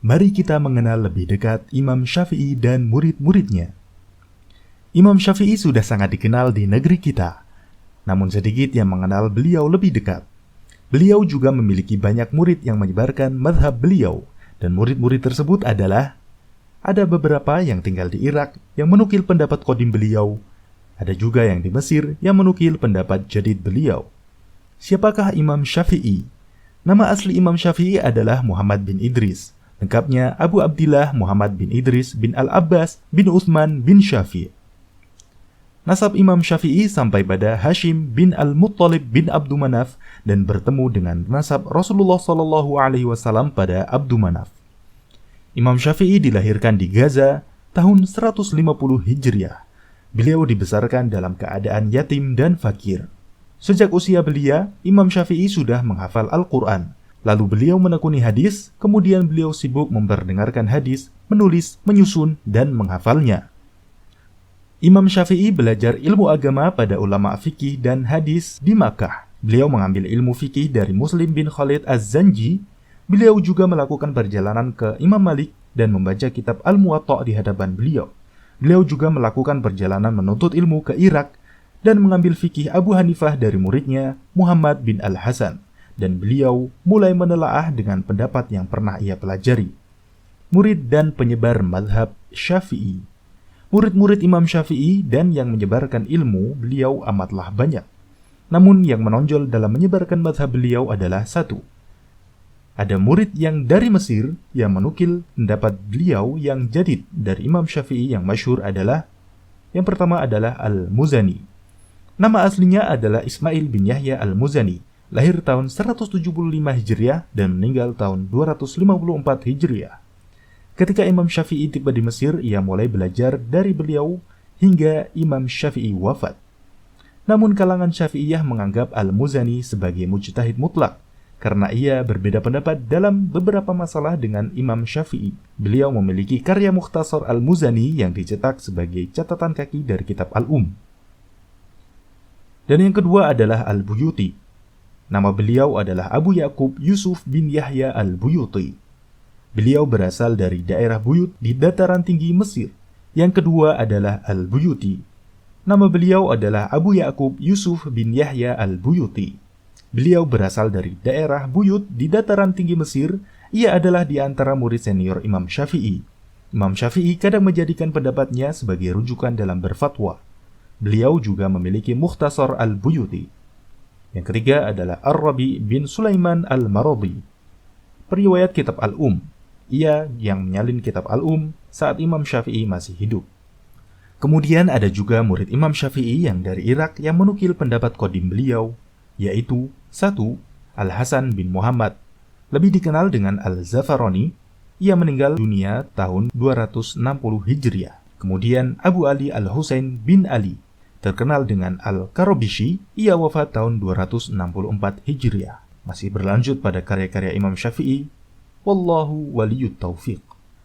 Mari kita mengenal lebih dekat Imam Syafi'i dan murid-muridnya. Imam Syafi'i sudah sangat dikenal di negeri kita, namun sedikit yang mengenal beliau lebih dekat. Beliau juga memiliki banyak murid yang menyebarkan mazhab beliau, dan murid-murid tersebut adalah ada beberapa yang tinggal di Irak yang menukil pendapat qadim beliau, ada juga yang di Mesir yang menukil pendapat jadid beliau. Siapakah Imam Syafi'i? Nama asli Imam Syafi'i adalah Muhammad bin Idris. Lengkapnya Abu Abdillah Muhammad bin Idris bin Al-Abbas bin Uthman bin Syafi'i. Nasab Imam Syafi'i sampai pada Hashim bin Al-Muttalib bin Abdul Manaf dan bertemu dengan nasab Rasulullah SAW pada Abdul Manaf. Imam Syafi'i dilahirkan di Gaza tahun 150 Hijriah. Beliau dibesarkan dalam keadaan yatim dan fakir. Sejak usia belia, Imam Syafi'i sudah menghafal Al-Quran. Lalu beliau menekuni hadis, kemudian beliau sibuk memperdengarkan hadis, menulis, menyusun, dan menghafalnya. Imam Syafi'i belajar ilmu agama pada ulama fikih dan hadis di Makkah. Beliau mengambil ilmu fikih dari Muslim bin Khalid Az-Zanji. Beliau juga melakukan perjalanan ke Imam Malik dan membaca kitab Al-Muwatta di hadapan beliau. Beliau juga melakukan perjalanan menuntut ilmu ke Irak dan mengambil fikih Abu Hanifah dari muridnya Muhammad bin Al-Hasan. Dan beliau mulai menelaah dengan pendapat yang pernah ia pelajari. Murid dan penyebar mazhab Syafi'i. Murid-murid Imam Syafi'i dan yang menyebarkan ilmu beliau amatlah banyak. Namun yang menonjol dalam menyebarkan mazhab beliau adalah satu. Ada murid yang dari Mesir yang menukil pendapat beliau yang jadid dari Imam Syafi'i yang masyhur adalah yang pertama adalah Al-Muzani. Nama aslinya adalah Ismail bin Yahya Al-Muzani. Lahir tahun 175 Hijriah dan meninggal tahun 254 Hijriah. Ketika Imam Syafi'i tiba di Mesir, ia mulai belajar dari beliau hingga Imam Syafi'i wafat. Namun kalangan Syafi'iyah menganggap Al-Muzani sebagai mujtahid mutlak, karena ia berbeda pendapat dalam beberapa masalah dengan Imam Syafi'i. Beliau memiliki karya Mukhtasar Al-Muzani yang dicetak sebagai catatan kaki dari kitab Al-Um. Dan yang kedua adalah Al-Buyuti. Nama beliau adalah Abu Ya'qub Yusuf bin Yahya Al-Buyuti. Beliau berasal dari daerah Buyut di dataran tinggi Mesir. Yang kedua adalah Al-Buyuti. Nama beliau adalah Abu Ya'qub Yusuf bin Yahya Al-Buyuti. Beliau berasal dari daerah Buyut di dataran tinggi Mesir. Ia adalah di antara murid senior Imam Syafi'i. Imam Syafi'i kadang menjadikan pendapatnya sebagai rujukan dalam berfatwa. Beliau juga memiliki Mukhtasar Al-Buyuti. Yang ketiga adalah Ar-Rabi bin Sulaiman Al-Maradi, periwayat kitab Al-Um. Ia yang menyalin kitab Al-Um saat Imam Syafi'i masih hidup. Kemudian ada juga murid Imam Syafi'i yang dari Irak yang menukil pendapat qadim beliau, yaitu 1. Al-Hasan bin Muhammad, lebih dikenal dengan Al-Zafarani. Ia meninggal dunia tahun 260 Hijriah. Kemudian Abu Ali Al-Husain bin Ali, terkenal dengan Al-Karabishi, ia wafat tahun 264 Hijriah. Masih berlanjut pada karya-karya Imam Syafi'i. Wallahu waliyut taufiq.